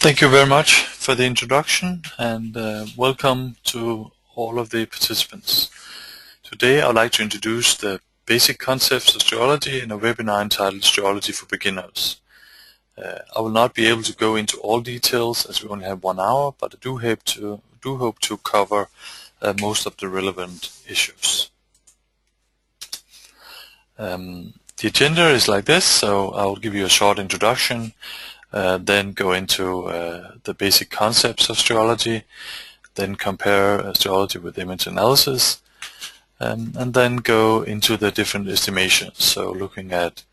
Thank you very much for the introduction and welcome to all of the participants. Today I would like to introduce the basic concepts of stereology in a webinar entitled Stereology for Beginners. I will not be able to go into all details as we only have 1 hour, but I do hope to cover most of the relevant issues. The agenda is like this, so I will give you a short introduction, then go into the basic concepts of stereology, then compare stereology with image analysis, and then go into the different estimations, so looking at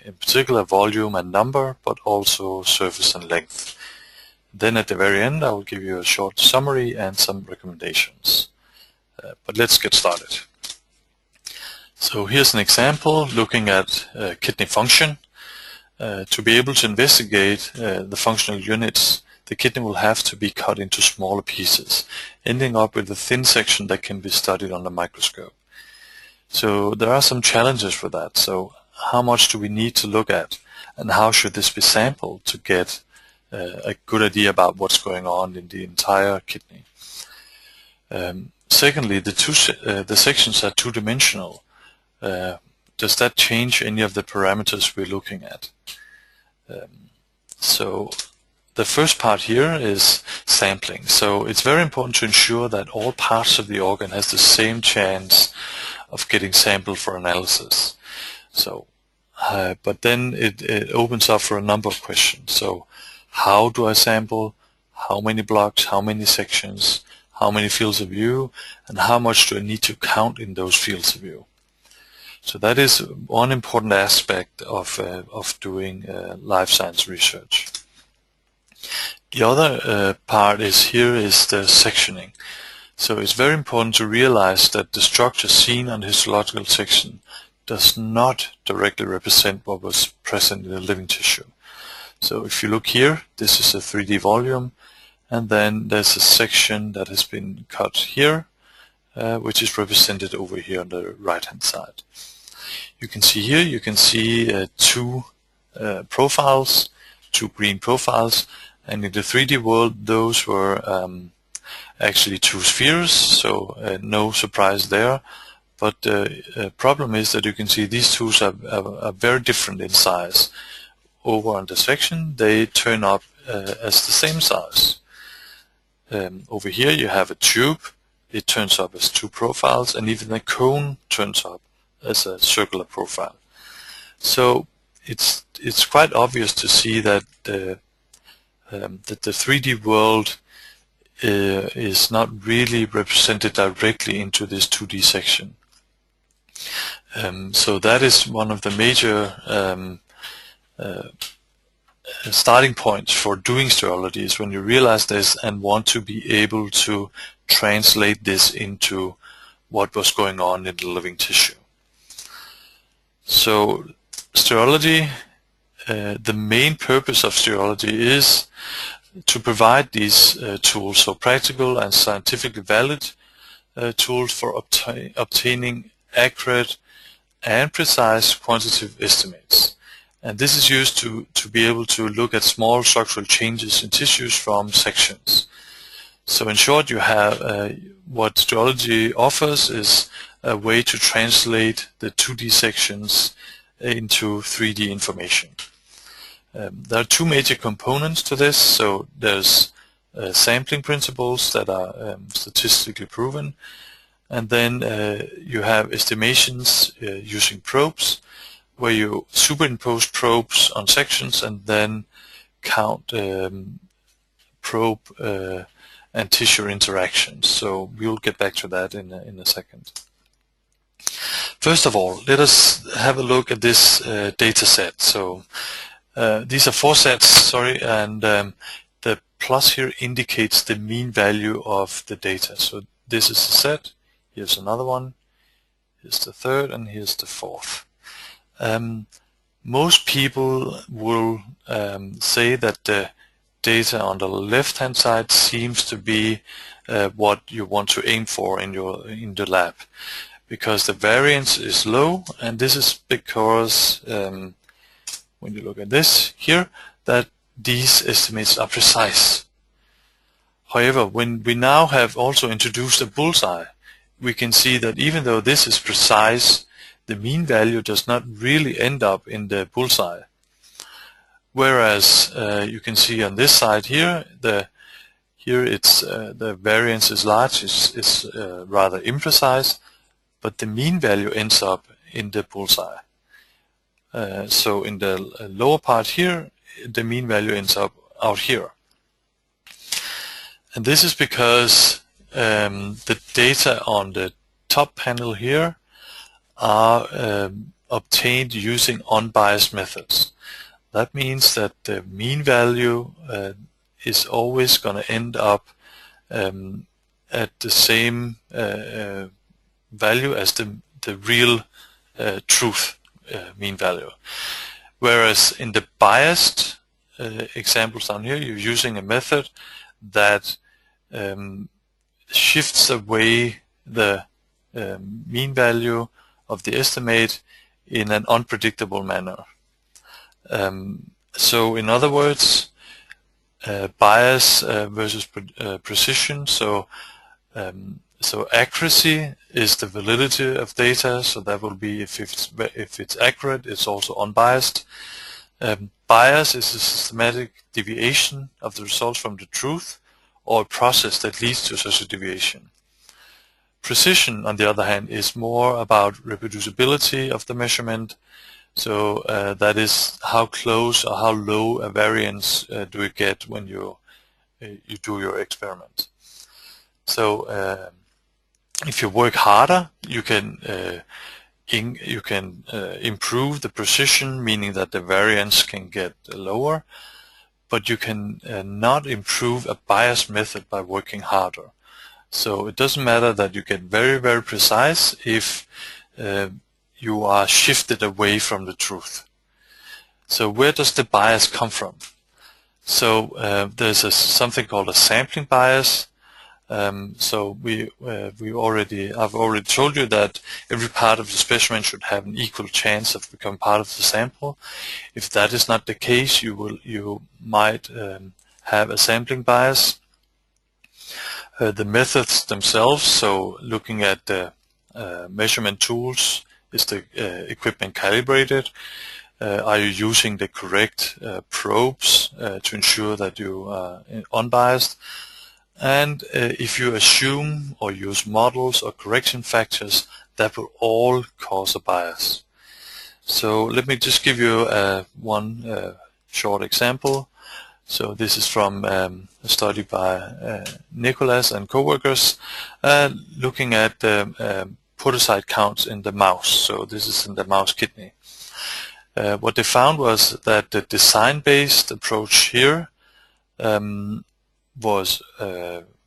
in particular volume and number, but also surface and length. Then at the very end I will give you a short summary and some recommendations. But let's get started. So here's an example looking at kidney function. To be able to investigate the functional units, the kidney will have to be cut into smaller pieces, ending up with a thin section that can be studied on the microscope. So there are some challenges for that. So how much do we need to look at, and how should this be sampled to get a good idea about what's going on in the entire kidney? Secondly, the sections are two-dimensional. Does that change any of the parameters we're looking at? So the first part here is sampling. So it's very important to ensure that all parts of the organ has the same chance of getting sampled for analysis. So, but then it opens up for a number of questions. So how do I sample? How many blocks? How many sections? How many fields of view? And how much do I need to count in those fields of view? So that is one important aspect of doing life science research. The other part is the sectioning. So it's very important to realize that the structure seen on the histological section does not directly represent what was present in the living tissue. So if you look here, this is a 3D volume, and then there's a section that has been cut here, which is represented over here on the right hand side. You can see here, two profiles, two green profiles, and in the 3D world those were actually two spheres, so no surprise there. But the problem is that you can see these two are very different in size. Over on the section they turn up as the same size. Over here you have a tube, it turns up as two profiles, and even the cone turns up as a circular profile. So it's quite obvious to see that the 3D world is not really represented directly into this 2D section. So that is one of the major starting points for doing stereology, is when you realize this and want to be able to translate this into what was going on in the living tissue. So stereology, the main purpose of stereology is to provide these tools, so practical and scientifically valid tools for obtaining accurate and precise quantitative estimates. And this is used to be able to look at small structural changes in tissues from sections. So in short, you have what stereology offers is a way to translate the 2D sections into 3D information. There are two major components to this. So there's sampling principles that are statistically proven, and then you have estimations using probes, where you superimpose probes on sections and then count probe and tissue interactions. So we'll get back to that in a second. First of all, let us have a look at this data set. So these are 4 sets, and the plus here indicates the mean value of the data. So this is the set, here's another one, here's the third, and here's the fourth. Most people will say that the data on the left hand side seems to be what you want to aim for in the lab, because the variance is low, and this is because when you look at this here, that these estimates are precise. However, when we now have also introduced a bullseye, we can see that even though this is precise, the mean value does not really end up in the bullseye. Whereas you can see on this side here, the variance is large, is rather imprecise, but the mean value ends up in the bullseye. So in the lower part here, the mean value ends up out here. And this is because the data on the top panel here are obtained using unbiased methods. That means that the mean value is always going to end up at the same value as the real truth mean value. Whereas in the biased examples down here, you're using a method that shifts away the mean value of the estimate in an unpredictable manner. So in other words, bias versus precision. So accuracy is the validity of data. So that will be if it's accurate, it's also unbiased. Bias is a systematic deviation of the results from the truth, or a process that leads to such a deviation. Precision, on the other hand, is more about reproducibility of the measurement. So that is how close or how low a variance do you get when you do your experiment. So if you work harder, you can improve the precision, meaning that the variance can get lower, but you can not improve a biased method by working harder. So it doesn't matter that you get very, very precise if you are shifted away from the truth. So where does the bias come from? So there's something called a sampling bias. So I've already told you that every part of the specimen should have an equal chance of becoming part of the sample. If that is not the case, you might have a sampling bias. The methods themselves, so looking at the measurement tools, is the equipment calibrated? Are you using the correct probes to ensure that you are unbiased? And if you assume or use models or correction factors, that will all cause a bias. So let me just give you one short example. So this is from a study by Nicholas and co-workers looking at the podocyte counts in the mouse. So this is in the mouse kidney. What they found was that the design-based approach here was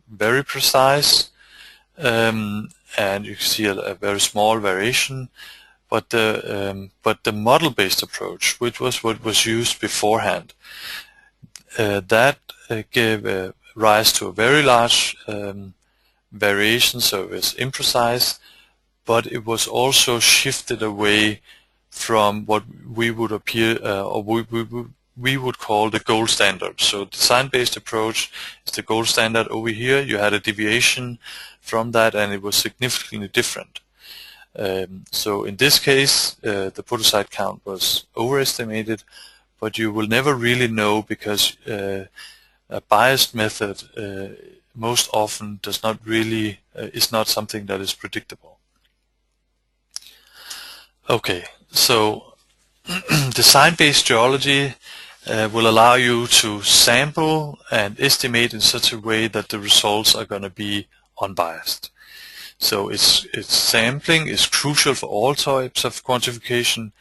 very precise, and you can see a very small variation. But the model-based approach, which was what was used beforehand, that gave rise to a very large variation. So it was imprecise, but it was also shifted away from what we would we would call the gold standard. So design-based approach is the gold standard. Over here you had a deviation from that, and it was significantly different. So in this case, the podocyte count was overestimated, but you will never really know because a biased method most often does not really is not something that is predictable. Okay, so design-based stereology will allow you to sample and estimate in such a way that the results are going to be unbiased. So its sampling is crucial for all types of quantification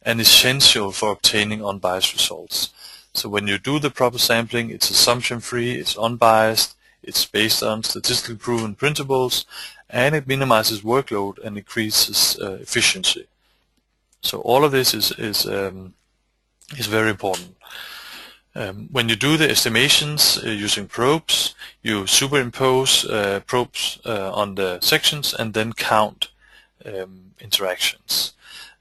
and essential for obtaining unbiased results. So when you do the proper sampling, it's assumption-free, it's unbiased, it's based on statistically proven principles, and it minimizes workload and increases efficiency. So all of this is very important. When you do the estimations using probes, you superimpose probes on the sections and then count interactions.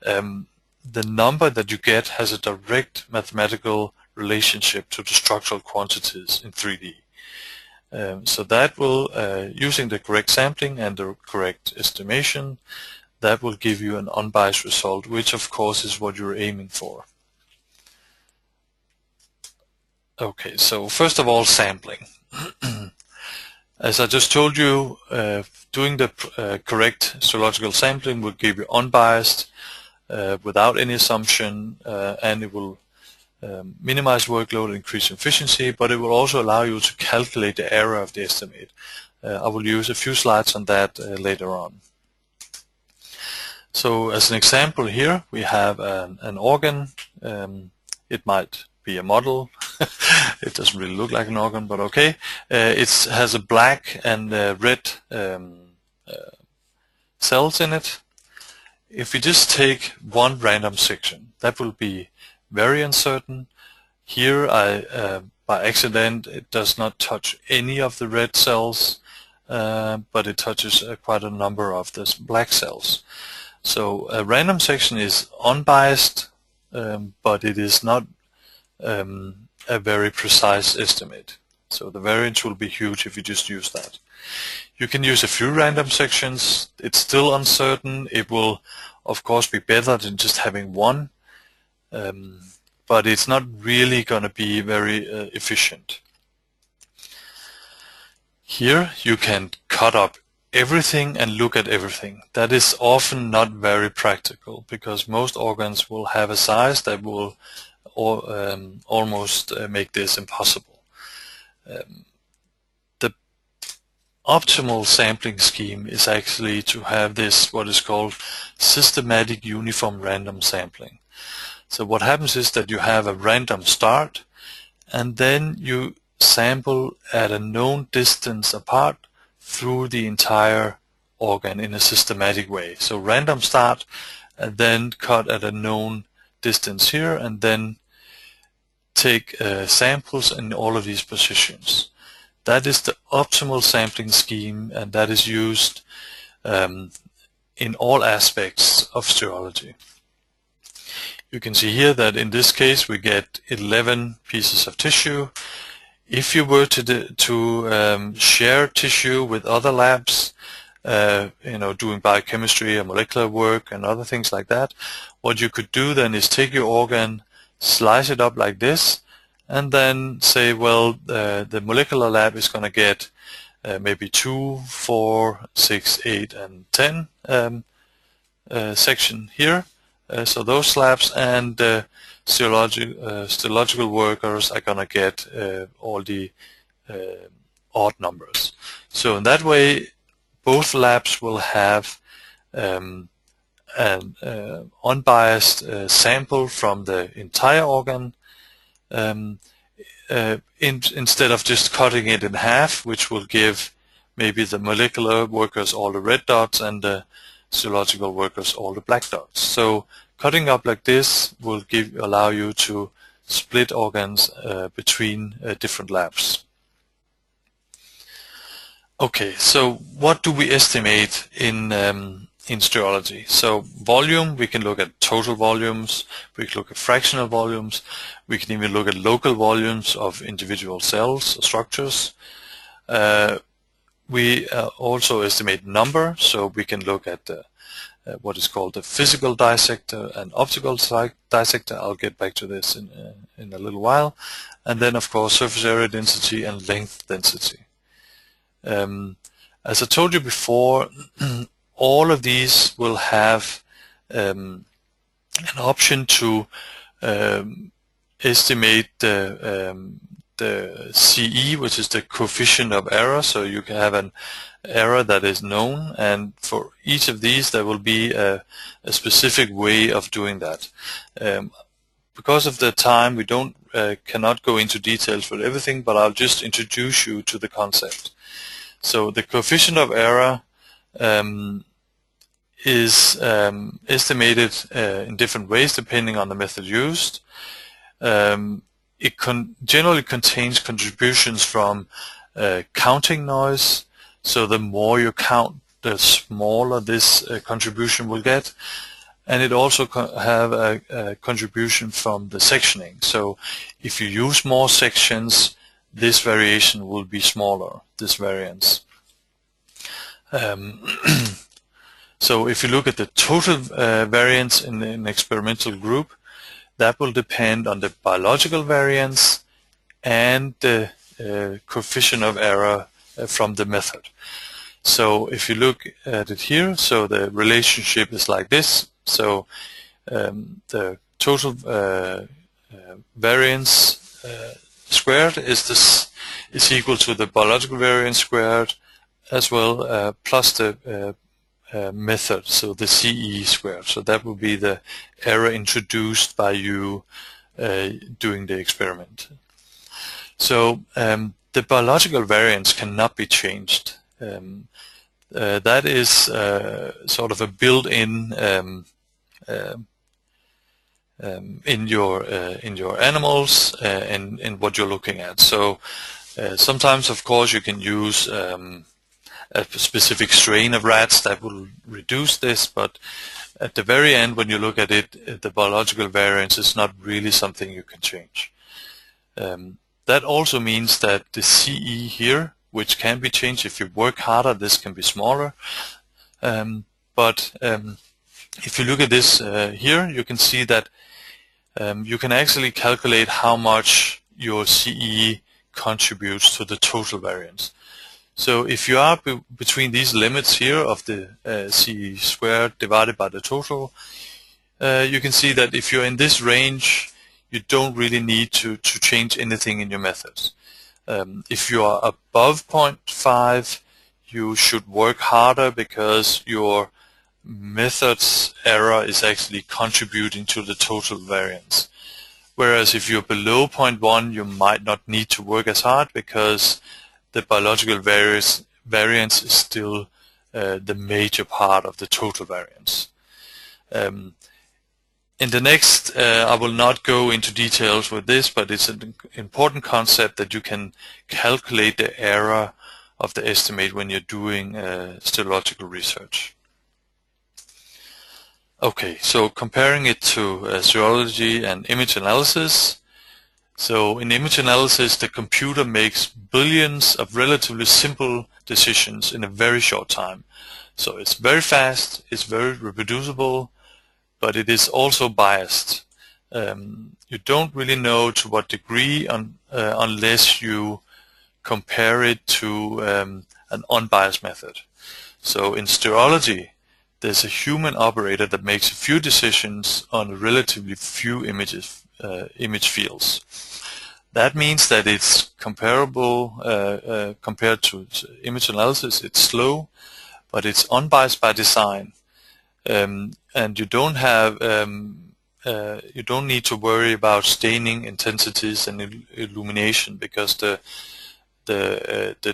The number that you get has a direct mathematical relationship to the structural quantities in 3D. So that will, using the correct sampling and the correct estimation, that will give you an unbiased result, which of course is what you're aiming for. Okay, so first of all, sampling. As I just told you, doing the correct stereological sampling will give you unbiased, without any assumption, and it will minimize workload, increase efficiency, but it will also allow you to calculate the error of the estimate. I will use a few slides on that later on. So as an example here, we have an organ. It might be a model. It doesn't really look like an organ, but okay. It has a black and red cells in it. If we just take one random section, that will be very uncertain. Here, by accident, it does not touch any of the red cells, but it touches quite a number of the black cells. So a random section is unbiased, but it is not a very precise estimate. So the variance will be huge if you just use that. You can use a few random sections. It's still uncertain. It will, of course, be better than just having one, but it's not really going to be very efficient. Here you can cut up everything and look at everything. That is often not very practical because most organs will have a size that will almost make this impossible. The optimal sampling scheme is actually to have this, what is called systematic uniform random sampling. So what happens is that you have a random start, and then you sample at a known distance apart through the entire organ in a systematic way. So random start, and then cut at a known distance here, and then take samples in all of these positions. That is the optimal sampling scheme, and that is used in all aspects of stereology. You can see here that in this case we get 11 pieces of tissue. If you were to share tissue with other labs, doing biochemistry or molecular work and other things like that, what you could do then is take your organ, slice it up like this, and then say, well, the molecular lab is going to get maybe 2, 4, 6, 8, and 10 section here. So those slabs, and stereological workers are going to get all the odd numbers. So in that way, both labs will have an unbiased sample from the entire organ, instead of just cutting it in half, which will give maybe the molecular workers all the red dots and the stereological workers all the black dots. So cutting up like this will allow you to split organs between different labs. Okay, so what do we estimate in stereology? So volume, we can look at total volumes, we can look at fractional volumes, we can even look at local volumes of individual cells or structures. We also estimate number, so we can look at what is called the physical dissector and optical dissector. I'll get back to this in a little while. And then, of course, surface area density and length density. As I told you before, all of these will have an option to estimate the CE, which is the coefficient of error. So you can have an error that is known, and for each of these there will be a specific way of doing that. Because of the time, we cannot go into details with everything, but I'll just introduce you to the concept. So the coefficient of error is estimated in different ways depending on the method used. It generally contains contributions from counting noise. So the more you count, the smaller this contribution will get. and it also have a contribution from the sectioning. So if you use more sections, this variation will be smaller, this variance. So if you look at the total variance in an experimental group, that will depend on the biological variance and the coefficient of error from the method. So if you look at it here, so the relationship is like this. So the total variance squared is equal to the biological variance squared as well, plus the method, so the CE squared. So that will be the error introduced by you doing the experiment. So the biological variance cannot be changed. That is sort of a built-in in your animals and in what you're looking at. So sometimes, of course, you can use a specific strain of rats that will reduce this, but at the very end, when you look at it, the biological variance is not really something you can change. That also means that the CE here, which can be changed if you work harder, this can be smaller. But if you look at this here, you can see that you can actually calculate how much your CE contributes to the total variance. So if you are between these limits here of the CE squared divided by the total, you can see that if you're in this range, you don't really need to change anything in your methods. If you are above 0.5, you should work harder because your method's error is actually contributing to the total variance. Whereas if you're below 0.1, you might not need to work as hard because the biological variance is still the major part of the total variance. In the next, I will not go into details with this, but it's an important concept that you can calculate the error of the estimate when you're doing stereological research. Okay, so comparing it to stereology and image analysis. So in image analysis, the computer makes billions of relatively simple decisions in a very short time. So it's very fast, it's very reproducible, but it is also biased. You don't really know to what degree unless you compare it to an unbiased method. So in stereology, there's a human operator that makes a few decisions on relatively few image fields. That means that it's comparable compared to image analysis. It's slow, but it's unbiased by design. And you don't have you don't need to worry about staining intensities and illumination because the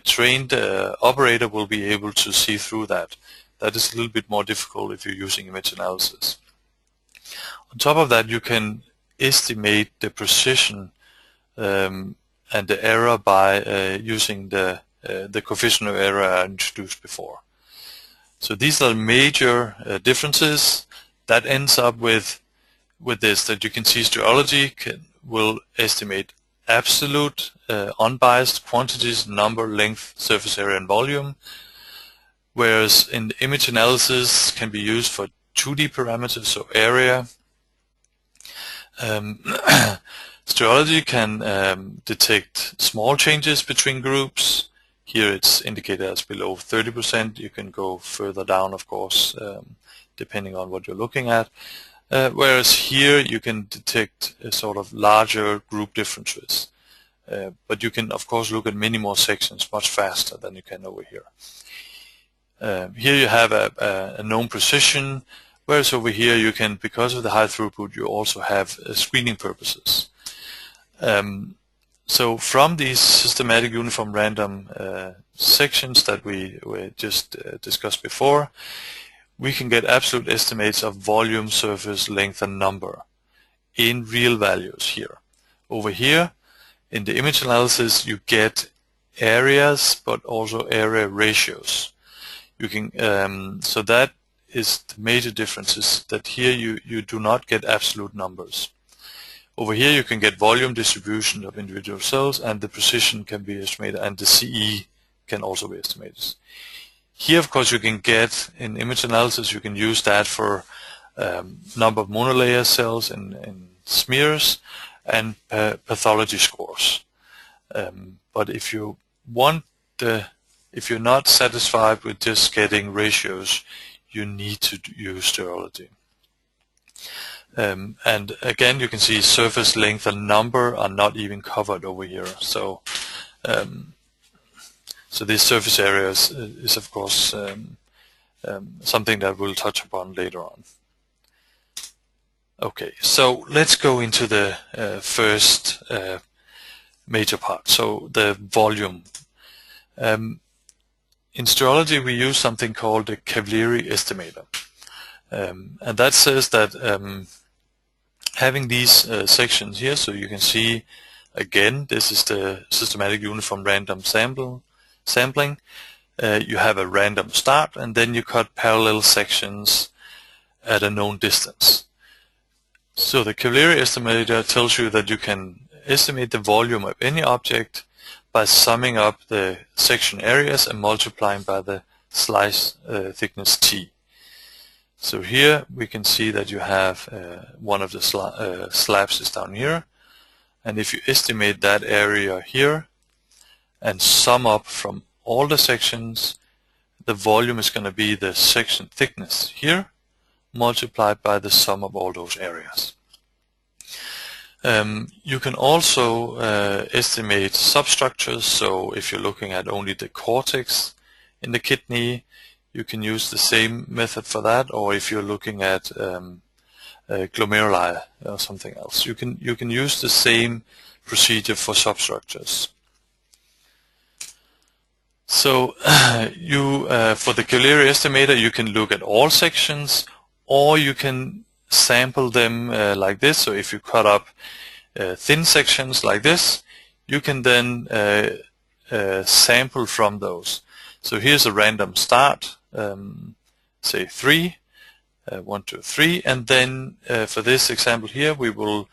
trained operator will be able to see through that. That is a little bit more difficult if you're using image analysis. On top of that, you can estimate the precision and the error by using the coefficient of error I introduced before. So these are major differences. That ends up with this, that you can see stereology will estimate absolute unbiased quantities, number, length, surface area, and volume, whereas in the image analysis can be used for 2D parameters, so area. Stereology can detect small changes between groups. Here it's indicated as below 30%. You can go further down, of course, depending on what you're looking at. Whereas here you can detect a sort of larger group differences. But you can, of course, look at many more sections much faster than you can over here. Here you have a known precision, whereas over here you can, because of the high throughput, you also have screening purposes. So from these systematic uniform random sections that we just discussed before, we can get absolute estimates of volume, surface, length, and number in real values here. Over here, in the image analysis, you get areas, but also area ratios. You can so that is the major difference is that here you do not get absolute numbers. Over here you can get volume distribution of individual cells, and the precision can be estimated, and the CE can also be estimated. Here, of course, you can get, in image analysis, you can use that for number of monolayer cells in smears and pathology scores. But if you want if you're not satisfied with just getting ratios, you need to use stereology. And again, you can see surface length and number are not even covered over here. So, so this surface areas is of course something that we'll touch upon later on. Okay, so let's go into the first major part. So the volume. In stereology, we use something called the Cavalieri estimator, and that says that having these sections here, so you can see again, this is the systematic uniform random sampling. You have a random start, and then you cut parallel sections at a known distance. So the Cavalieri estimator tells you that you can estimate the volume of any object by summing up the section areas and multiplying by the slice thickness t. So here we can see that you have one of the slabs is down here, and if you estimate that area here and sum up from all the sections, the volume is going to be the section thickness here multiplied by the sum of all those areas. You can also estimate substructures. So if you're looking at only the cortex in the kidney, you can use the same method for that. Or if you're looking at glomeruli or something else, you can use the same procedure for substructures. So for the Cavalieri estimator, you can look at all sections, or you can sample them like this. So if you cut up thin sections like this, you can then sample from those. So here's a random start, say 3, 1, 2, 3, and then for this example here, we will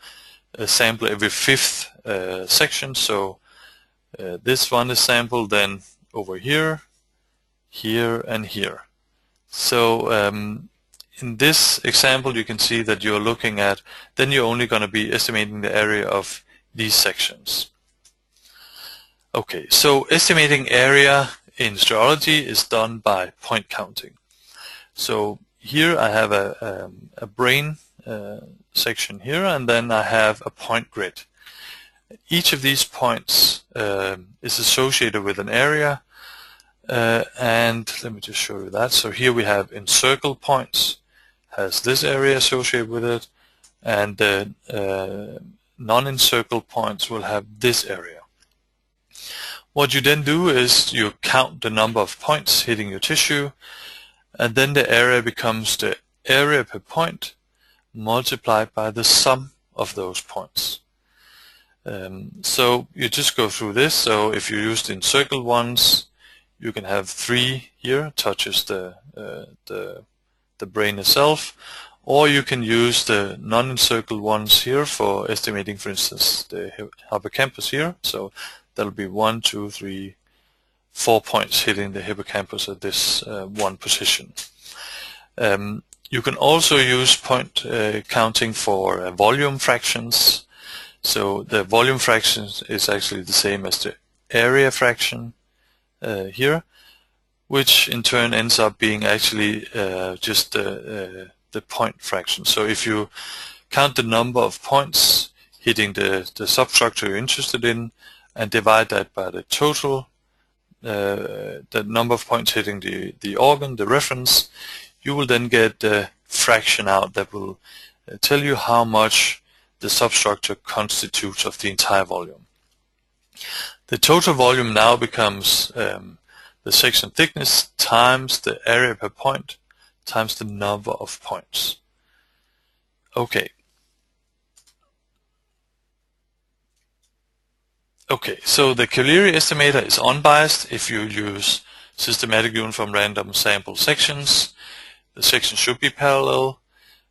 sample every fifth section. So this one is sampled, then over here, here, and here. So in this example, you can see that you're looking at, then you're only going to be estimating the area of these sections. Okay, so estimating area in stereology is done by point counting. So here I have a brain section here, and then I have a point grid. Each of these points is associated with an area, and let me just show you that. So here we have encircled points, has this area associated with it, and the non-encircled points will have this area. What you then do is you count the number of points hitting your tissue, and then the area becomes the area per point multiplied by the sum of those points. So you just go through this. So if you use the encircled ones, you can have 3 here, touches the brain itself, or you can use the non-encircled ones here for estimating, for instance, the hippocampus here. So that'll be 1, 2, 3, 4 points hitting the hippocampus at this one position. You can also use point counting for volume fractions. So the volume fraction is actually the same as the area fraction here, which in turn ends up being actually just the point fraction. So if you count the number of points hitting the substructure you're interested in and divide that by the total, the number of points hitting the organ, the reference, you will then get the fraction out that will tell you how much the substructure constitutes of the entire volume. The total volume now becomes the section thickness times the area per point times the number of points. Okay. Okay, so the Cavalieri estimator is unbiased if you use systematic uniform random sample sections. the section should be parallel,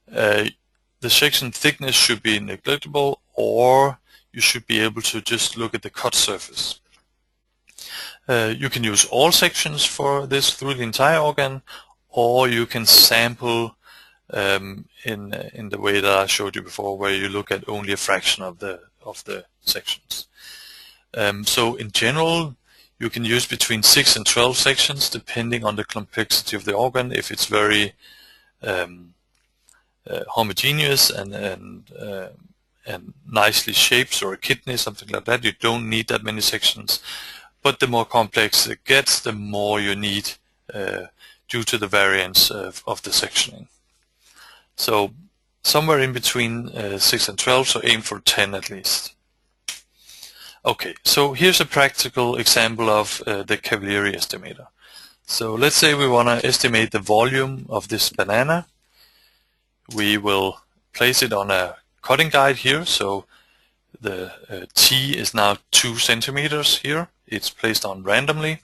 the section thickness should be negligible, or you should be able to just look at the cut surface. You can use all sections for this through the entire organ, or you can sample in the way that I showed you before, where you look at only a fraction of the sections. So in general, you can use between 6 and 12 sections depending on the complexity of the organ. If it's very homogeneous and nicely shaped, or a kidney, something like that, you don't need that many sections. But the more complex it gets, the more you need due to the variance of the sectioning. So somewhere in between 6 and 12, so aim for 10 at least. Okay, so here's a practical example of the Cavalieri estimator. So let's say we want to estimate the volume of this banana. We will place it on a cutting guide here. So the T is now 2 centimeters here. It's placed on randomly.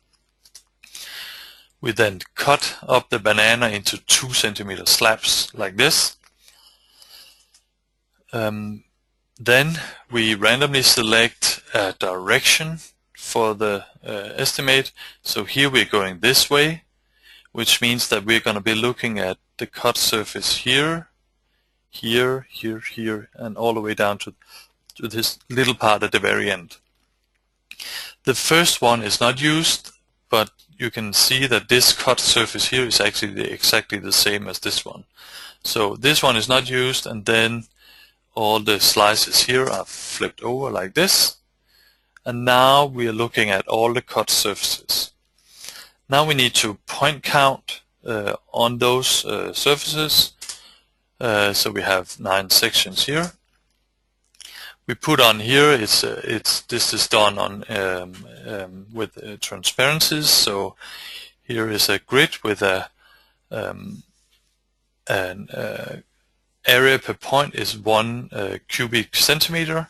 We then cut up the banana into 2 centimeter slabs like this. Then we randomly select a direction for the estimate. So here we're going this way, which means that we're going to be looking at the cut surface here, here, here, here, and all the way down to this little part at the very end. The first one is not used, but you can see that this cut surface here is actually exactly the same as this one. So this one is not used, and then all the slices here are flipped over like this. And now we are looking at all the cut surfaces. Now we need to point count on those surfaces. So we have 9 sections here. We put on here, this is done on with transparencies. So here is a grid with an area per point is 1 cubic centimeter,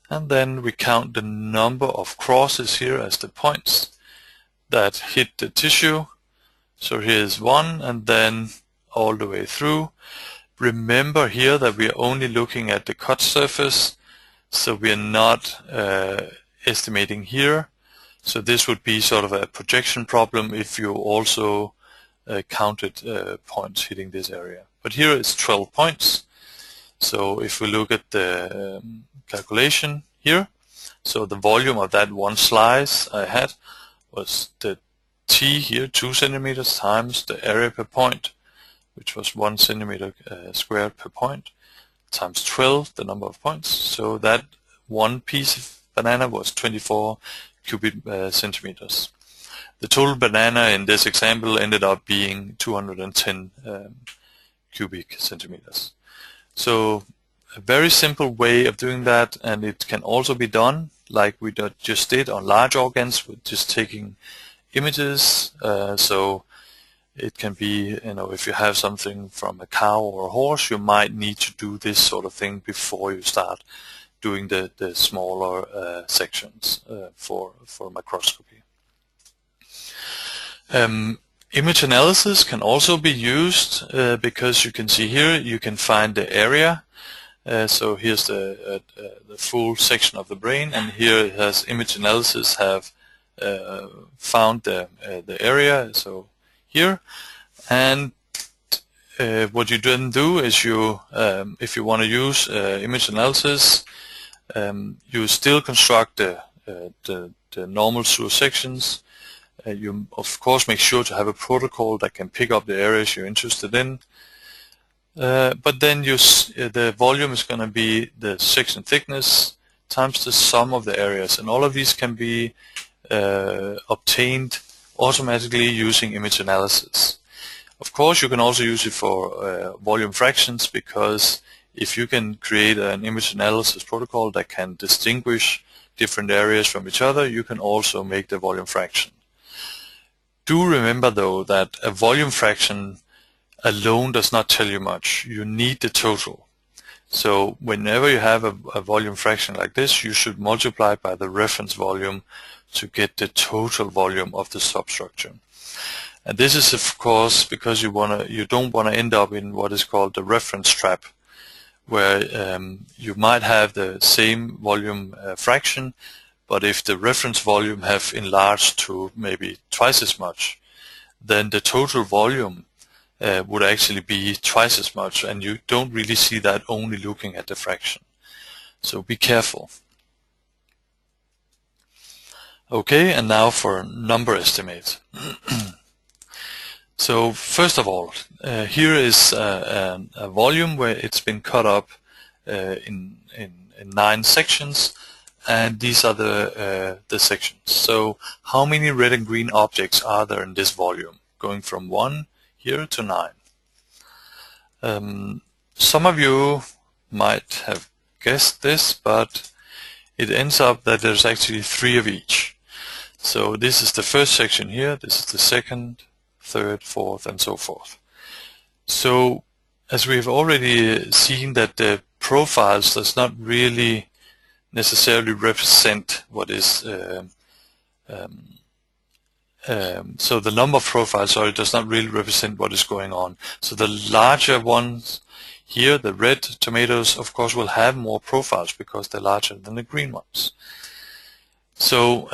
and then we count the number of crosses here as the points that hit the tissue. So here's 1, and then all the way through. Remember here that we are only looking at the cut surface, so we are not estimating here. So this would be sort of a projection problem if you also counted points hitting this area. But here it's 12 points. So if we look at the calculation here, so the volume of that one slice I had was the T here, 2 centimeters, times the area per point, which was 1 centimeter squared per point, times 12, the number of points. So that one piece of banana was 24 cubic centimeters. The total banana in this example ended up being 210 cubic centimeters. So a very simple way of doing that, and it can also be done like we just did on large organs with just taking images. So it can be, if you have something from a cow or a horse, you might need to do this sort of thing before you start doing the smaller sections for microscopy. Image analysis can also be used because you can see here you can find the area. So here's the full section of the brain, and here it has image analysis have found the area. So here, and what you then do is you, if you want to use image analysis, you still construct the normal sewer sections. You of course make sure to have a protocol that can pick up the areas you're interested in. But then the volume is going to be the section thickness times the sum of the areas, and all of these can be obtained automatically using image analysis. Of course, you can also use it for volume fractions, because if you can create an image analysis protocol that can distinguish different areas from each other, you can also make the volume fraction. Do remember though that a volume fraction alone does not tell you much. You need the total. So whenever you have a volume fraction like this, you should multiply by the reference volume to get the total volume of the substructure. And this is of course because you don't want to end up in what is called the reference trap, where you might have the same volume fraction, but if the reference volume have enlarged to maybe twice as much, then the total volume would actually be twice as much, and you don't really see that only looking at the fraction. So be careful. Okay, and now for number estimate. So first of all, here is a volume where it's been cut up in 9 sections, and these are the sections. So how many red and green objects are there in this volume, going from 1 here to 9? Some of you might have guessed this, but it ends up that there's actually 3 of each. So this is the first section here, this is the second, third, fourth, and so forth. So as we have already seen that the profiles does not really necessarily represent what is so the number of profiles, sorry, does not really represent what is going on. So the larger ones here, the red tomatoes, of course will have more profiles because they're larger than the green ones. So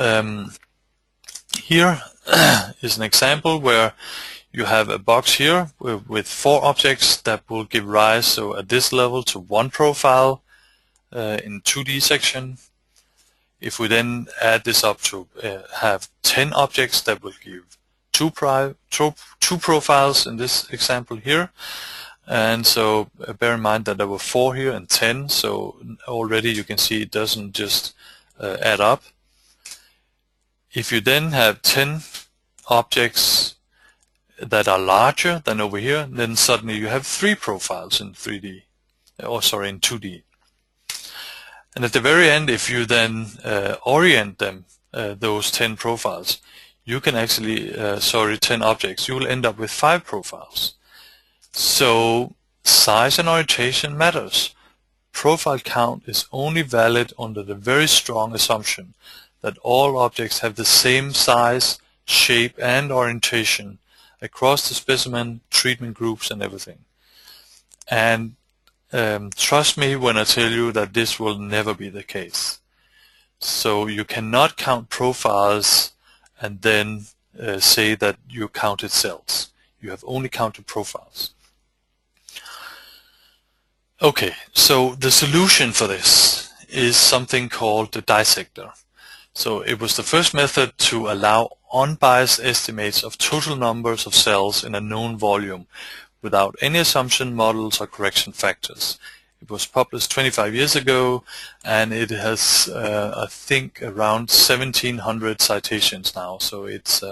here is an example where you have a box here with 4 objects that will give rise, so at this level, to 1 profile in 2D section. If we then add this up to have 10 objects, that will give 2 profiles in this example here. And so bear in mind that there were 4 here and 10, so already you can see it doesn't just add up. If you then have 10 objects that are larger than over here, then suddenly you have 3 profiles in 3D, or sorry, in 2D. And at the very end, if you then orient them, those 10 profiles, you can actually, 10 objects, you will end up with 5 profiles. So size and orientation matters. Profile count is only valid under the very strong assumption that all objects have the same size, shape, and orientation across the specimen, treatment groups, and everything. And trust me when I tell you that this will never be the case. So you cannot count profiles and then say that you counted cells. You have only counted profiles. Okay, so the solution for this is something called the dissector. So it was the first method to allow unbiased estimates of total numbers of cells in a known volume without any assumption models or correction factors. It was published 25 years ago, and it has, I think, around 1,700 citations now. So it's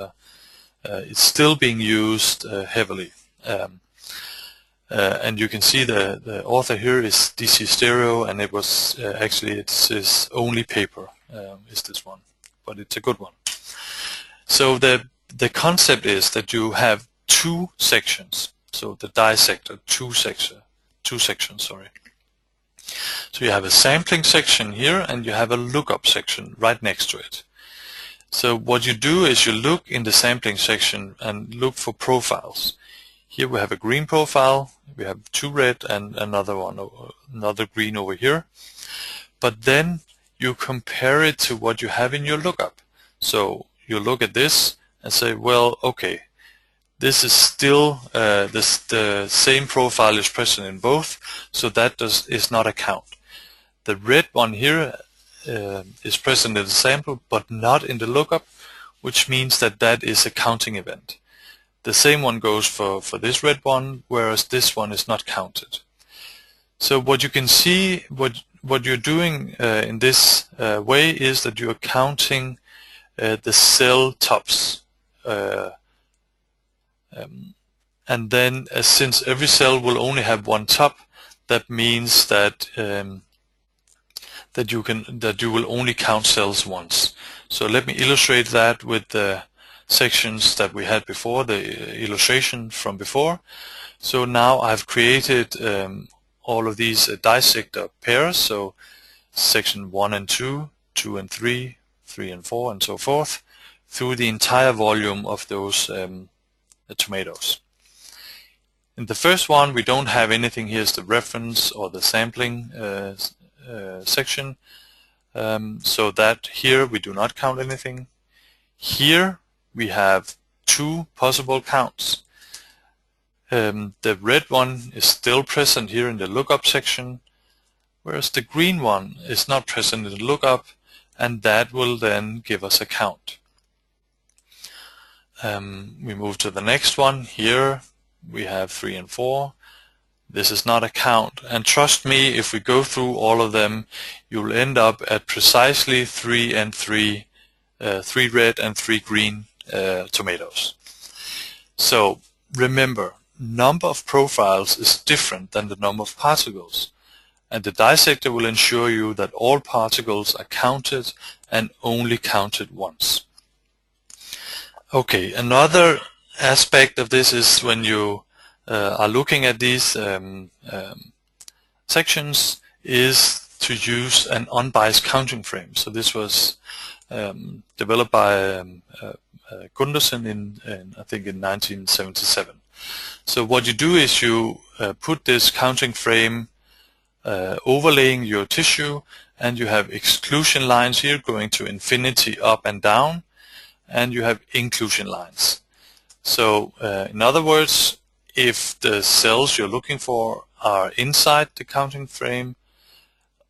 still being used heavily. And you can see the author here is DC Stereo, and it was actually it's his only paper is this one, but it's a good one. So the concept is that you have 2 sections. So the dissector, two sections, sorry. So you have a sampling section here, and you have a lookup section right next to it. So what you do is you look in the sampling section and look for profiles. Here we have a green profile, we have 2 red and another green over here. But then you compare it to what you have in your lookup. So you look at this and say, well, okay, this is still the same profile is present in both, so that is not a count. The red one here is present in the sample but not in the lookup, which means that that is a counting event. The same one goes for this red one, whereas this one is not counted. So what you can see, what you're doing in this way is that you are counting the cell tops. And then since every cell will only have 1 top, that means that that you will only count cells once. So let me illustrate that with the sections that we had before, the illustration from before. So now I've created all of these dissector pairs, so section 1 and 2, 2 and 3, 3 and 4, and so forth, through the entire volume of those tomatoes. In the first one, we don't have anything. Here's the reference or the sampling section. So that here we do not count anything. Here we have two possible counts. The red one is still present here in the lookup section, whereas the green one is not present in the lookup, and that will then give us a count. We move to the next one. Here we have 3 and 4. This is not a count, and trust me, if we go through all of them, you'll end up at precisely 3 and 3, 3 red and 3 green tomatoes. So remember, number of profiles is different than the number of particles, and the dissector will ensure you that all particles are counted and only counted once. Okay, another aspect of this is when you are looking at these sections is to use an unbiased counting frame. So this was developed by Gundersen in I think in 1977. So what you do is you put this counting frame overlaying your tissue, and you have exclusion lines here going to infinity up and down, and you have inclusion lines. So in other words, if the cells you're looking for are inside the counting frame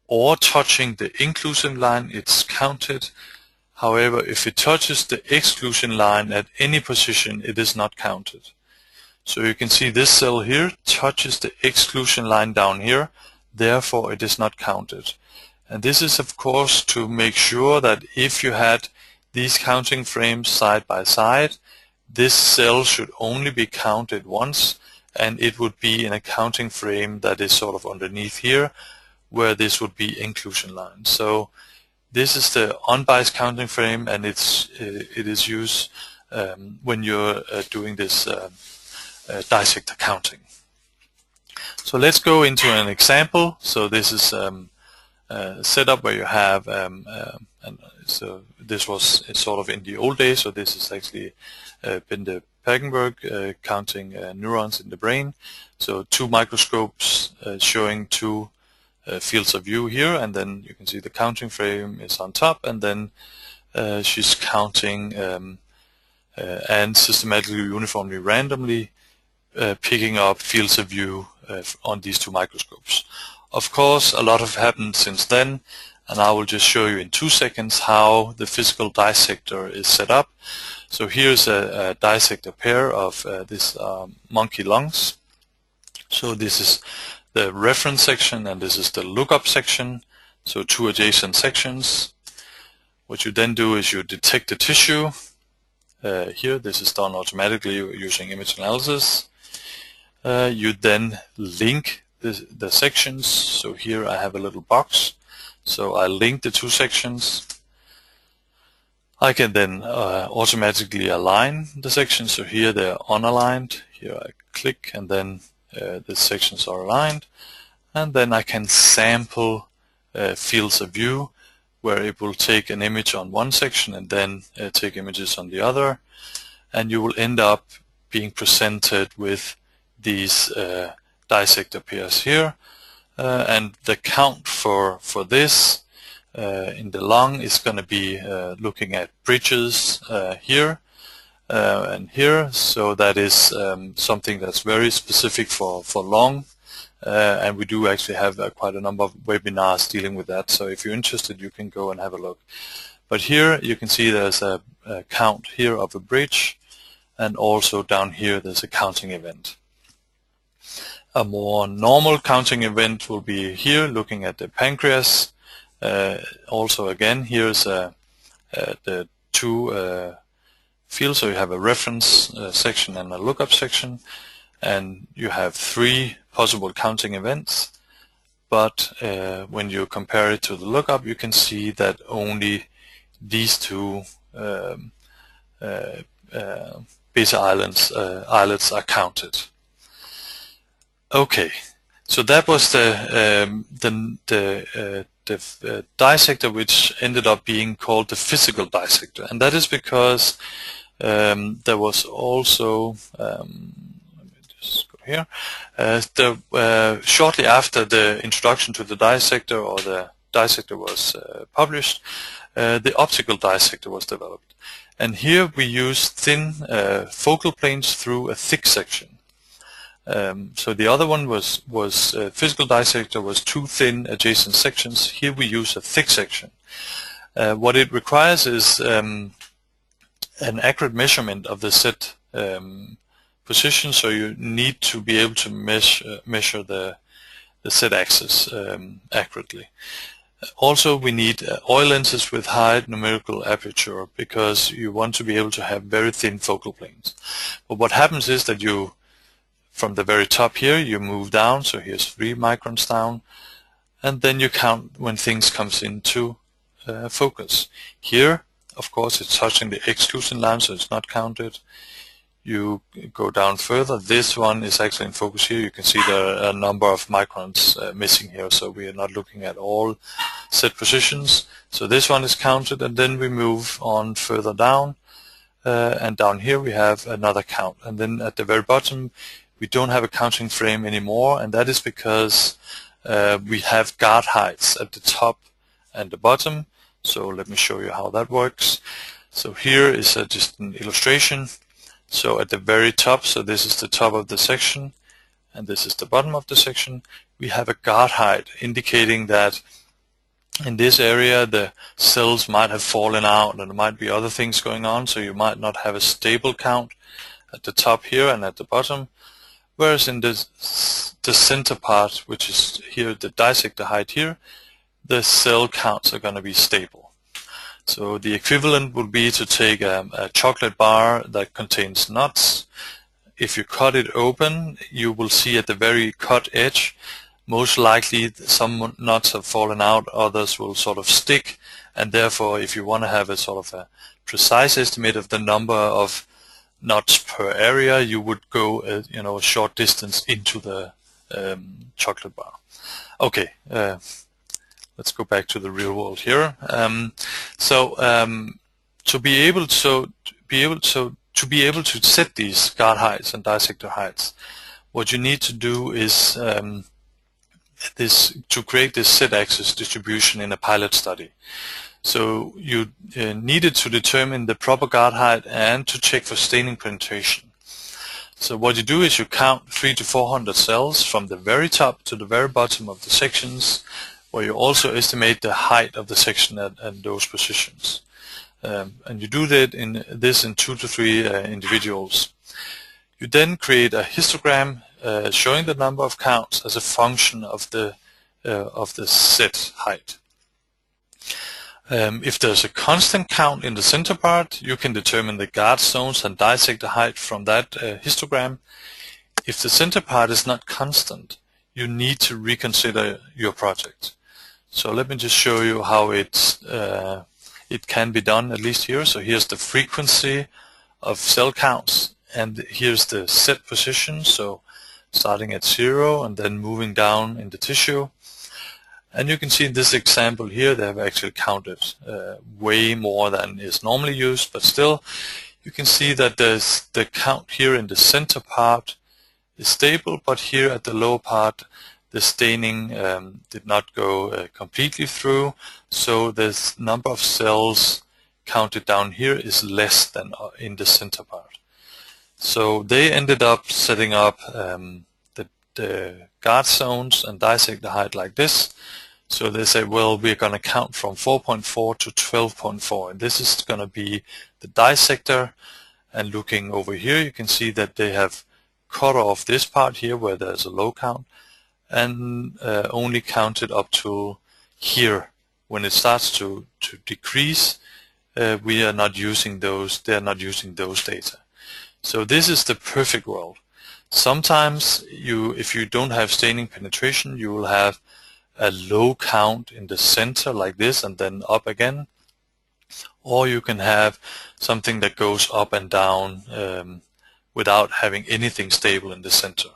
or touching the inclusion line, it's counted. However, if it touches the exclusion line at any position, it is not counted. So you can see this cell here touches the exclusion line down here, therefore it is not counted. And this is of course to make sure that if you had these counting frames side by side, this cell should only be counted once, and it would be in a counting frame that is sort of underneath here, where this would be inclusion line. So this is the unbiased counting frame, and it is used when you're doing this dissector counting. So let's go into an example. So this is a setup where you have, so this was sort of in the old days, so this is actually been the Pagenberg counting neurons in the brain. So 2 microscopes showing 2 fields of view here, and then you can see the counting frame is on top, and then she's counting and systematically, uniformly, randomly picking up fields of view on these 2 microscopes. Of course, a lot has happened since then, and I will just show you in 2 seconds how the physical dissector is set up. So here's a dissector pair of this monkey lungs. So this is the reference section, and this is the lookup section, so 2 adjacent sections. What you then do is you detect the tissue. Here, this is done automatically using image analysis. You then link the sections. So here I have a little box. So I link the 2 sections. I can then automatically align the sections. So here they're unaligned. Here I click, and then the sections are aligned. And then I can sample fields of view, where it will take an image on one section and then take images on the other. And you will end up being presented with these dissector pairs here. And the count for this in the lung is going to be looking at bridges here and here. So that is something that's very specific for lung. And we do actually have quite a number of webinars dealing with that. So if you're interested, you can go and have a look. But here you can see there's a count here of a bridge, and also down here there's a counting event. A more normal counting event will be here, looking at the pancreas. Also again, here's the 2 fields. So you have a reference section and a lookup section, and you have 3 possible counting events. But when you compare it to the lookup, you can see that only these 2 beta islets are counted. Okay, so that was the dissector, which ended up being called the physical dissector, and that is because there was also, let me just go here, shortly after the introduction to the dissector, or the dissector was published, the optical dissector was developed. And here we use thin focal planes through a thick section. So the other one was physical dissector was two thin adjacent sections. Here we use a thick section. What it requires is an accurate measurement of the set position, so you need to be able to measure the set axis accurately. Also, we need oil lenses with high numerical aperture, because you want to be able to have very thin focal planes. But what happens is that you, from the very top here, you move down, so here's 3 microns down, and then you count when things comes into focus. Here, of course, it's touching the exclusion line, so it's not counted. You go down further. This one is actually in focus here. You can see there are a number of microns missing here, so we are not looking at all set positions. So this one is counted, and then we move on further down, and down here we have another count. And then at the very bottom, we don't have a counting frame anymore, and that is because we have guard heights at the top and the bottom. So let me show you how that works. So here is just an illustration. So at the very top, so this is the top of the section, and this is the bottom of the section, we have a guard height indicating that in this area the cells might have fallen out, and there might be other things going on, so you might not have a stable count at the top here and at the bottom. Whereas in the center part, which is here the dissector height here, the cell counts are going to be stable. So the equivalent would be to take a chocolate bar that contains nuts. If you cut it open, you will see at the very cut edge, most likely some nuts have fallen out, others will sort of stick, and therefore if you want to have a sort of a precise estimate of the number of nuts per area, you would go a short distance into the chocolate bar. Okay. Let's go back to the real world here. To be able to set these guard heights and dissector heights, what you need to do is to create this set axis distribution in a pilot study. So you needed to determine the proper guard height and to check for staining penetration. So what you do is you count 300 to 400 cells from the very top to the very bottom of the sections, where you also estimate the height of the section at those positions. And you do that in 2 to 3 individuals. You then create a histogram showing the number of counts as a function of the set height. If there's a constant count in the center part, you can determine the guard zones and dissector height from that histogram. If the center part is not constant, you need to reconsider your project. So let me just show you how it can be done, at least here. So here's the frequency of cell counts, and here's the set position. So starting at 0 and then moving down in the tissue. And you can see in this example here, they have actually counted way more than is normally used, but still you can see that there's the count here in the center part is stable, but here at the lower part, the staining did not go completely through, so the number of cells counted down here is less than in the center part. So they ended up setting up the guard zones and dissector height like this. So they say, well, we're going to count from 4.4 to 12.4, and this is going to be the dissector. And looking over here, you can see that they have cut off this part here where there's a low count, and only counted up to here. When it starts to decrease, we are not using those. They are not using those data. So this is the perfect world. Sometimes if you don't have staining penetration, you will have a low count in the center like this and then up again, or you can have something that goes up and down without having anything stable in the center.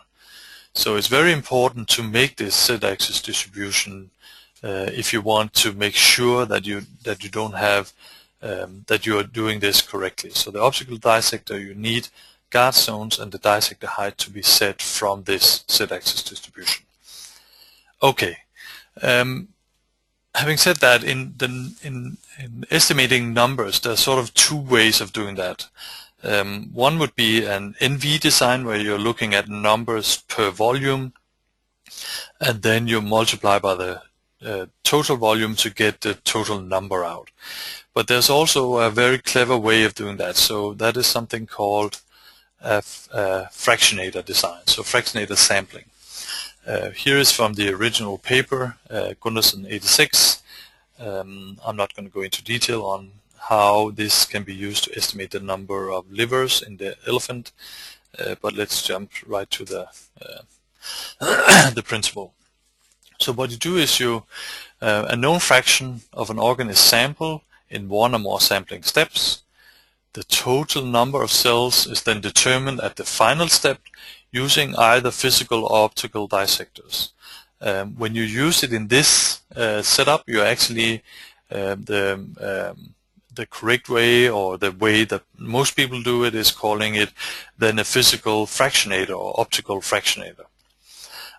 So it's very important to make this z-axis distribution if you want to make sure that you don't have that you are doing this correctly. So the optical dissector, you need guard zones and the dissector height to be set from this z-axis distribution. Okay. Having said that, in estimating numbers, there are sort of two ways of doing that. One would be an NV design, where you're looking at numbers per volume, and then you multiply by the total volume to get the total number out. But there's also a very clever way of doing that. So that is something called a fractionator design, so fractionator sampling. Here is from the original paper, Gundersen 86. I'm not going to go into detail on how this can be used to estimate the number of livers in the elephant, but let's jump right to the the principle. So what you do is a known fraction of an organ is sampled in one or more sampling steps. The total number of cells is then determined at the final step using either physical or optical dissectors. When you use it in this setup, you actually the correct way, or the way that most people do it, is calling it then a physical fractionator or optical fractionator.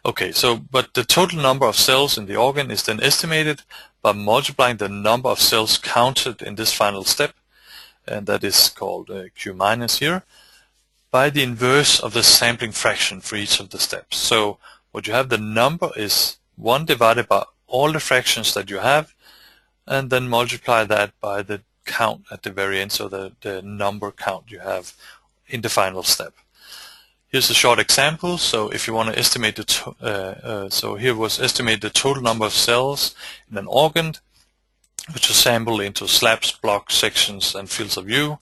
Okay, so but the total number of cells in the organ is then estimated by multiplying the number of cells counted in this final step, and that is called Q minus here, by the inverse of the sampling fraction for each of the steps. So what you have, the number is 1 divided by all the fractions that you have, and then multiply that by the count at the very end, so the number count you have in the final step. Here's a short example. So if you want to estimate so here was estimate the total number of cells in an organ, which is sampled into slabs, blocks, sections, and fields of view.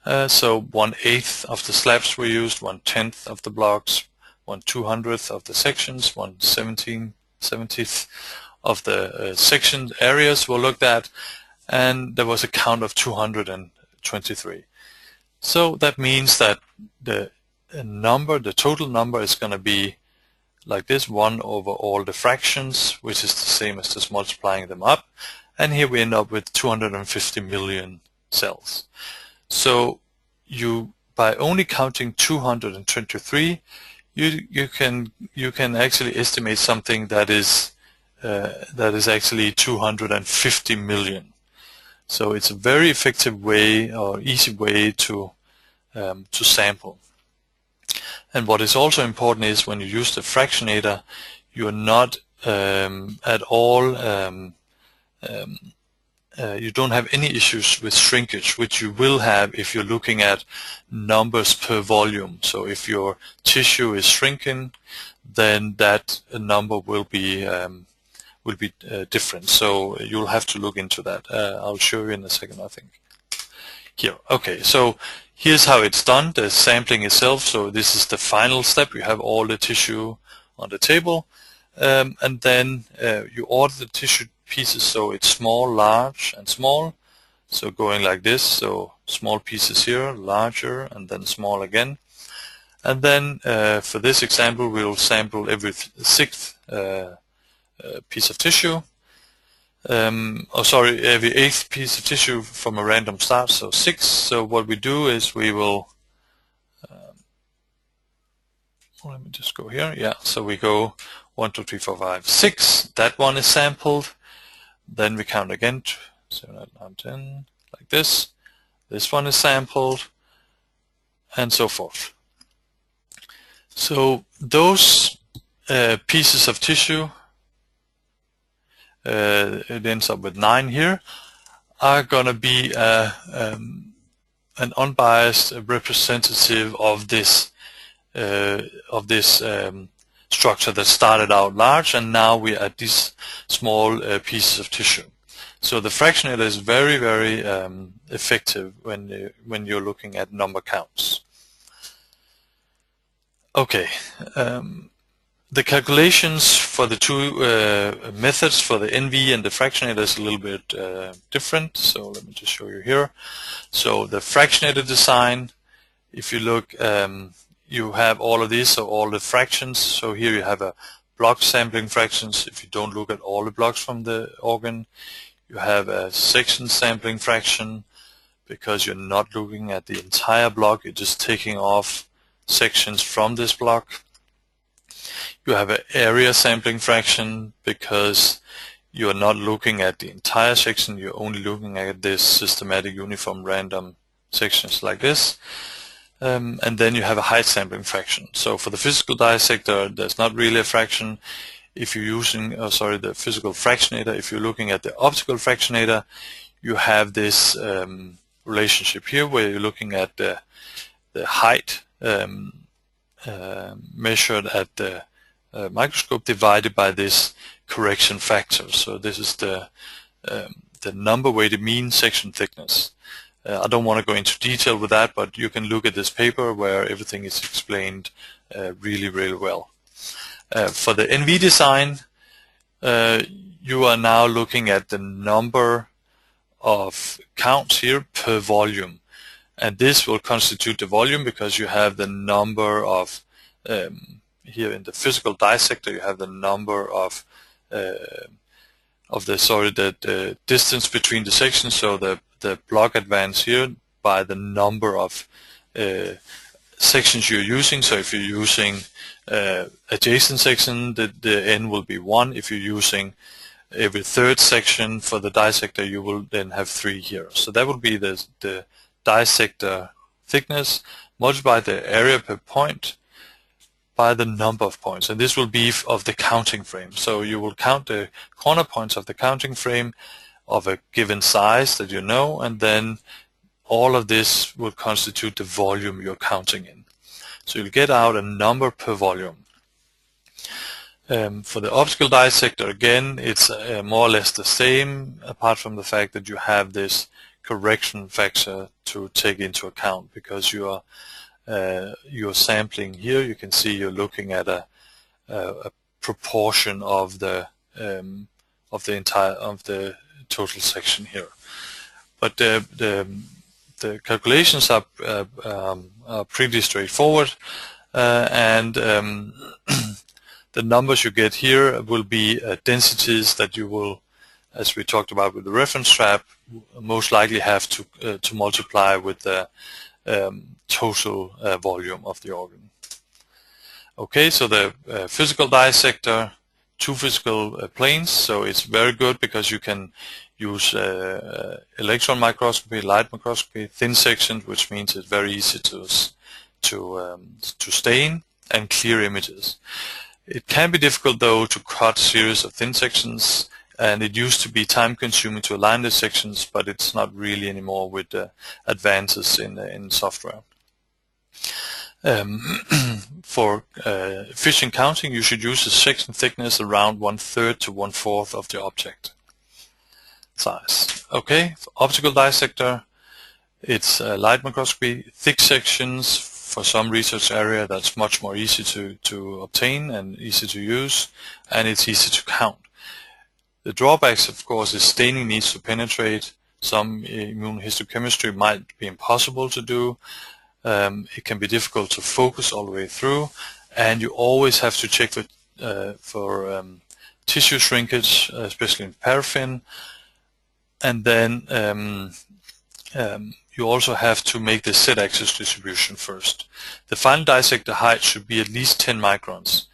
So 1/8 of the slabs were used, 1/10 of the blocks, 1/200th of the sections, 1/70th of the section areas were looked at, and there was a count of 223. So that means that the total number is going to be like this, 1 over all the fractions, which is the same as just multiplying them up, and here we end up with 250 million cells. So by only counting 223, you can actually estimate something that is actually 250 million. So it's a very effective way, or easy way, to sample. And what is also important is when you use the fractionator, you are not at all you don't have any issues with shrinkage, which you will have if you're looking at numbers per volume. So if your tissue is shrinking, then that number will be different. So you'll have to look into that. I'll show you in a second, I think. Here. Okay, so here's how it's done, the sampling itself. So this is the final step. You have all the tissue on the table, and then you order the tissue pieces, so it's small, large, and small. So going like this, so small pieces here, larger, and then small again. And then for this example, we'll sample every 6th piece of tissue. Every 8th piece of tissue from a random start, so 6. So what we do is we will, let me just go here. Yeah, so we go 1, 2, 3, 4, 5, 6. That one is sampled. Then we count again, 7, 8, 9, 10, like this. This one is sampled, and so forth. So those pieces of tissue, it ends up with 9 here, are going to be an unbiased representative of this structure that started out large, and now we are at these small pieces of tissue. So the fractionator is very, very effective when you're looking at number counts. Okay. The calculations for the two methods, for the NV and the fractionator, is a little bit different. So let me just show you here. So the fractionator design, if you look, you have all of these, so all the fractions. So here you have a block sampling fractions. If you don't look at all the blocks from the organ, You have a section sampling fraction because you're not looking at the entire block, you're just taking off sections from this block. You have an area sampling fraction because you're not looking at the entire section, you're only looking at this systematic uniform random sections like this. And then you have a height sampling fraction. So for the physical dissector, there's not really a fraction. If you're using, the physical fractionator, if you're looking at the optical fractionator, you have this relationship here where you're looking at the height measured at the microscope divided by this correction factor. So this is the number weighted mean section thickness. I don't want to go into detail with that, but you can look at this paper where everything is explained really well. For the NV design, you are now looking at the number of counts here per volume, and this will constitute the volume because you have the number of here in the physical dissector, you have the number of the distance between the sections, so the block advance here by the number of sections you're using. So if you're using adjacent section, the n will be 1. If you're using every third section for the dissector, you will then have 3 here. So that will be the dissector thickness multiplied by the area per point by the number of points, and this will be of the counting frame. So you will count the corner points of the counting frame of a given size that you know, and then all of this will constitute the volume you're counting in. So you'll get out a number per volume. For the optical dissector, again, it's more or less the same, apart from the fact that you have this correction factor to take into account, because you're sampling here. You can see you're looking at a proportion of the total section here. But the calculations are pretty straightforward, and the numbers you get here will be densities that you will, as we talked about with the reference trap, most likely have to multiply with the total volume of the organ. Okay, so the physical dissector, 2 physical planes, so it's very good because you can use electron microscopy, light microscopy, thin sections, which means it's very easy to stain, and clear images. It can be difficult though to cut a series of thin sections, and it used to be time consuming to align the sections, but it's not really anymore with the advances in software. For efficient counting, you should use a section thickness around 1/3 to 1/4 of the object size. Okay, for optical dissector, it's light microscopy, thick sections. For some research area, that's much more easy to obtain and easy to use, and it's easy to count. The drawbacks, of course, is staining needs to penetrate. Some immunohistochemistry might be impossible to do. It can be difficult to focus all the way through, and you always have to check for tissue shrinkage, especially in paraffin. And then you also have to make the z-axis distribution first. The final dissector height should be at least 10 microns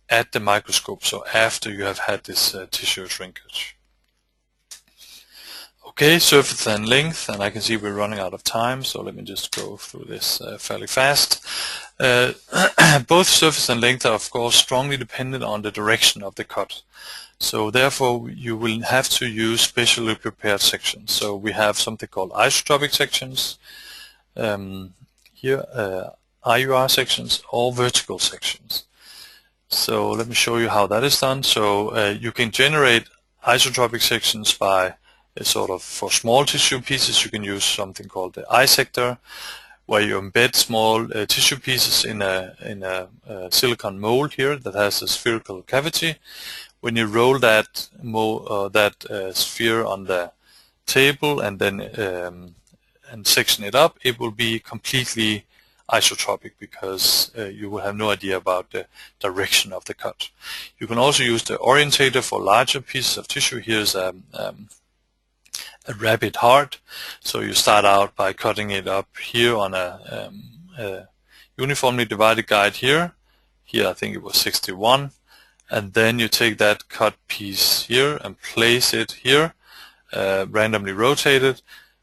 at the microscope, so after you have had this tissue shrinkage. Okay, surface and length, and I can see we're running out of time, so let me just go through this fairly fast. Both surface and length are, of course, strongly dependent on the direction of the cut. So therefore, you will have to use specially prepared sections. So we have something called isotropic sections, here IUR sections, or vertical sections. So let me show you how that is done. So you can generate isotropic sections by for small tissue pieces. You can use something called the I-sector, where you embed small tissue pieces in a silicon mold here that has a spherical cavity. When you roll that sphere on the table and then and section it up, it will be completely isotropic because you will have no idea about the direction of the cut. You can also use the orientator for larger pieces of tissue. Here's a rapid heart. So you start out by cutting it up here on a uniformly divided guide here. Here I think it was 61. And then you take that cut piece here and place it here, randomly rotate it,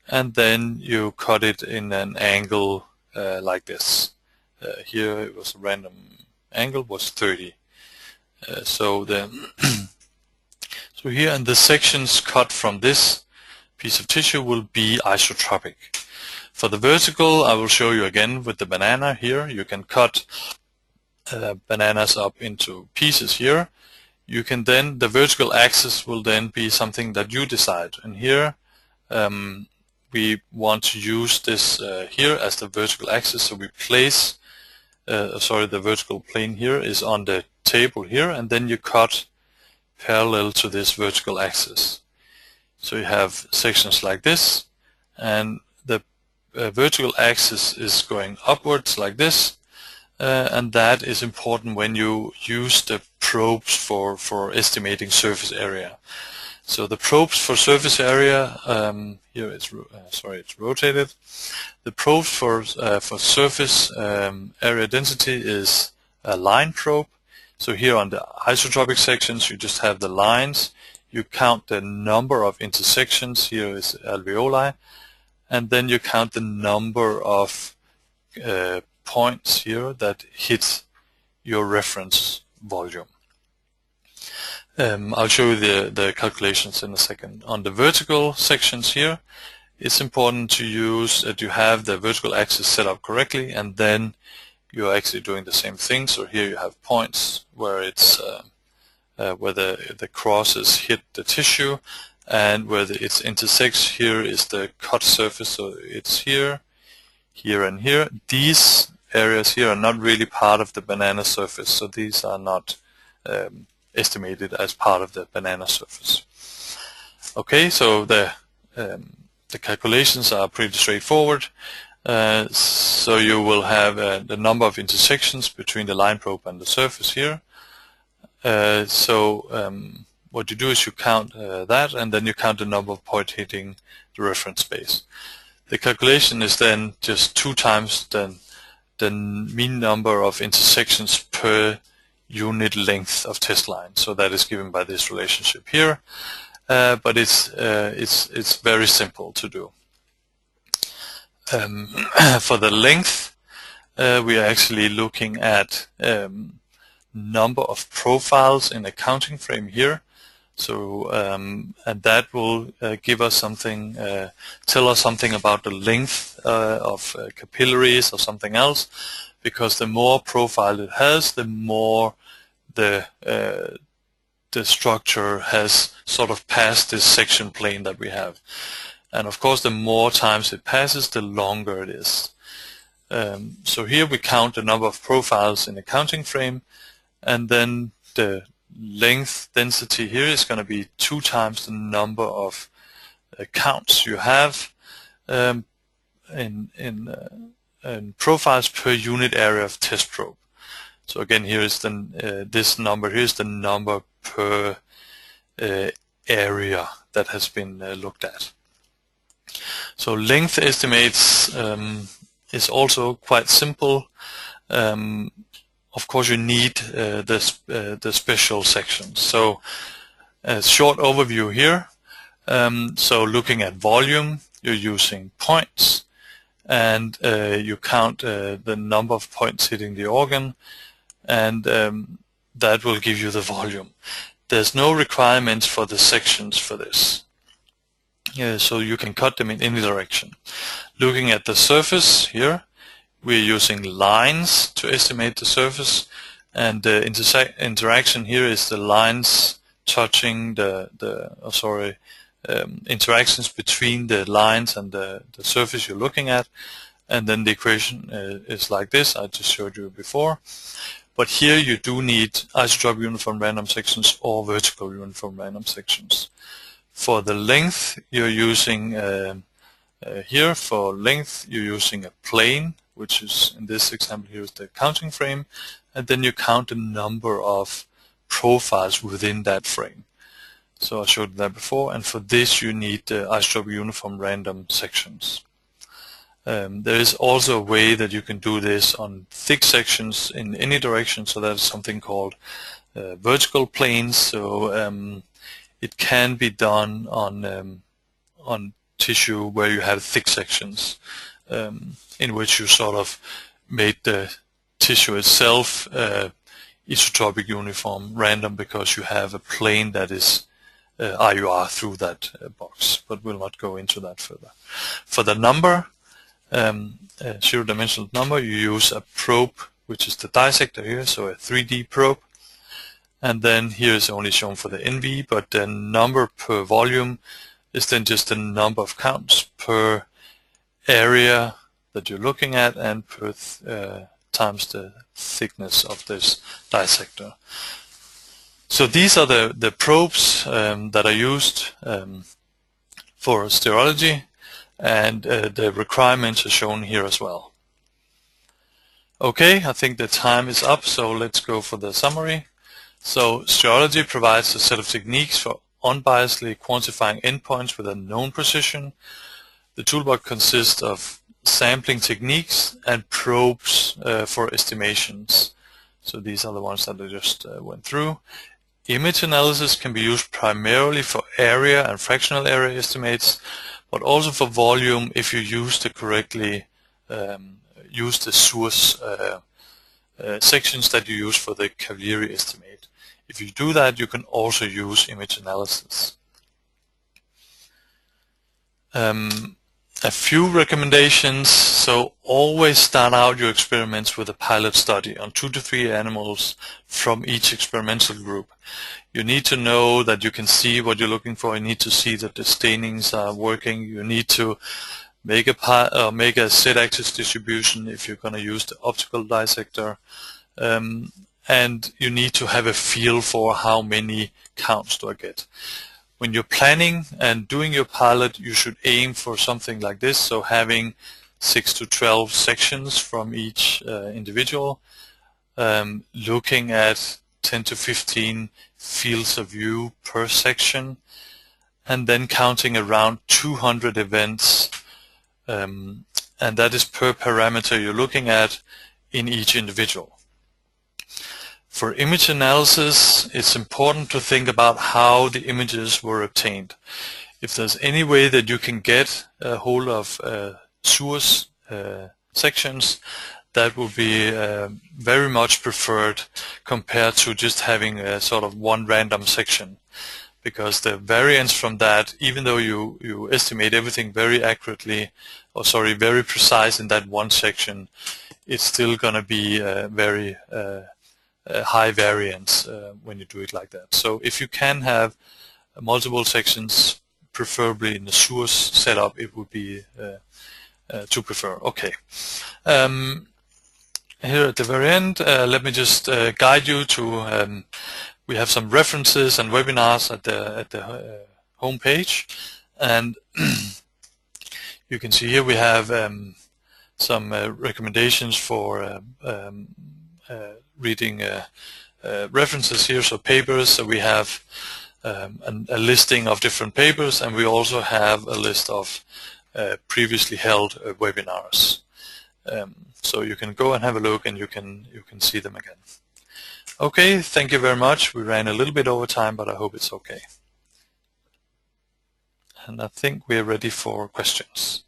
and then you cut it in an angle like this. Here it was a random angle was 30. So here, and the sections cut from this piece of tissue will be isotropic. For the vertical, I will show you again with the banana here. You can cut bananas up into pieces here. You can then, the vertical axis will then be something that you decide. And here we want to use this here as the vertical axis. So we place, the vertical plane here is on the table here, and then you cut parallel to this vertical axis. So you have sections like this, and the vertical axis is going upwards like this, and that is important when you use the probes for estimating surface area. So the probes for surface area, here it's it's rotated. The probes for surface area density is a line probe. So here on the isotropic sections, you just have the lines. You count the number of intersections. Here is alveoli, and then you count the number of points here that hit your reference volume. I'll show you the calculations in a second. On the vertical sections here, it's important to use that you have the vertical axis set up correctly, and then you're actually doing the same thing. So here you have points where it's where the crosses hit the tissue, and where it intersects. Here is the cut surface, so it's here, here, and here. These areas here are not really part of the banana surface, so these are not estimated as part of the banana surface. Okay, so the calculations are pretty straightforward. So you will have the number of intersections between the line probe and the surface here. What you do is you count that, and then you count the number of points hitting the reference space. The calculation is then just 2 times the mean number of intersections per unit length of test line. So that is given by this relationship here, but it's very simple to do. For the length, we are actually looking at number of profiles in a counting frame here. So and that will give us something, tell us something about the length of capillaries or something else, because the more profile it has, the more the structure has sort of passed this section plane that we have. And of course, the more times it passes, the longer it is. So here we count the number of profiles in a counting frame, and then the length density here is going to be 2 times the number of counts you have in profiles per unit area of test probe. So again, here is this number. Here's the number per area that has been looked at. So length estimates is also quite simple. Of course, you need the special sections. So a short overview here. So looking at volume, you're using points, and you count the number of points hitting the organ, and that will give you the volume. There's no requirements for the sections for this. So you can cut them in any direction. Looking at the surface here, we're using lines to estimate the surface, and the interaction here is the lines touching interactions between the lines and the surface you're looking at. And then the equation is like this. I just showed you before. But here you do need isotropic uniform random sections or vertical uniform random sections. For the length, you're using here for length, you're using a plane, which is in this example here is the counting frame, and then you count the number of profiles within that frame. So I showed that before, and for this you need isotropic uniform random sections. There is also a way that you can do this on thick sections in any direction, so that is something called vertical planes. So it can be done on tissue where you have thick sections, in which you sort of made the tissue itself isotropic uniform random because you have a plane that is IUR through that box, but we'll not go into that further. For the number, zero-dimensional number, you use a probe, which is the dissector here, so a 3D probe, and then here is only shown for the NV, but the number per volume is then just the number of counts per area that you're looking at and per times the thickness of this dissector. So these are the probes that are used for stereology, and the requirements are shown here as well. Okay, I think the time is up, so let's go for the summary. So stereology provides a set of techniques for unbiasedly quantifying endpoints with a known precision. The toolbox consists of sampling techniques and probes for estimations. So these are the ones that I just went through. Image analysis can be used primarily for area and fractional area estimates, but also for volume if you use the correctly use the source sections that you use for the Cavalieri estimate. If you do that, you can also use image analysis. A few recommendations. So always start out your experiments with a pilot study on 2 to 3 animals from each experimental group. You need to know that you can see what you're looking for. You need to see that the stainings are working. You need to make a z-axis distribution if you're going to use the optical dissector. And you need to have a feel for how many counts do I get. When you're planning and doing your pilot, you should aim for something like this, so having 6 to 12 sections from each individual, looking at 10 to 15 fields of view per section, and then counting around 200 events, and that is per parameter you're looking at in each individual. For image analysis, it's important to think about how the images were obtained. If there's any way that you can get a hold of source sections, that will be very much preferred compared to just having a sort of one random section. Because the variance from that, even though you estimate everything very accurately, very precise in that one section, it's still going to be very high variance when you do it like that. So if you can have multiple sections, preferably in the source setup, it would be to prefer. Okay. Here at the very end, let me just guide you to. We have some references and webinars at the home page, and you can see here we have some recommendations for reading references here, so papers. So we have a listing of different papers, and we also have a list of previously held webinars. So you can go and have a look, and you can see them again. Okay, thank you very much. We ran a little bit over time, but I hope it's okay. And I think we're ready for questions.